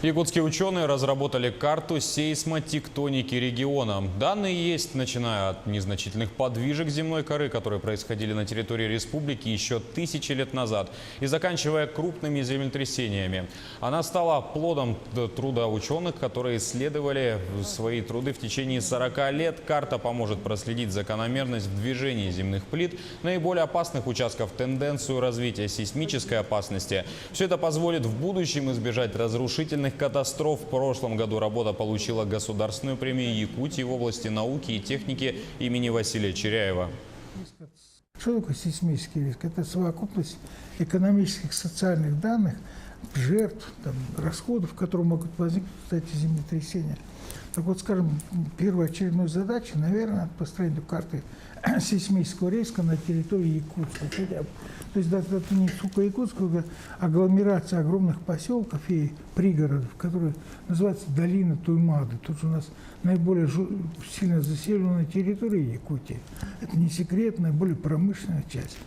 Якутские ученые разработали карту сейсмотектоники региона. Данные есть, начиная от незначительных подвижек земной коры, которые происходили на территории республики еще тысячи лет назад, и заканчивая крупными землетрясениями. Она стала плодом труда ученых, которые исследовали свои труды в течение 40 лет. Карта поможет проследить закономерность в движении земных плит, наиболее опасных участков, тенденцию развития сейсмической опасности. Все это позволит в будущем избежать разрушительных катастроф. В прошлом году работа получила государственную премию Якутии в области науки и техники имени Василия Черяева. Что такое сейсмический риск? Это совокупность экономических, социальных данных, жертв, расходов, которые могут возникнуть в результате землетрясения. Так вот, скажем, первоочередной задачей, наверное, построение карты сейсмического риска на территории Якутска. То есть это не только Якутская, а агломерация огромных поселков и пригородов, которые называются долина Туймады. Тут же у нас наиболее сильно заселенная территория Якутии. Это не секрет, наиболее промышленная часть.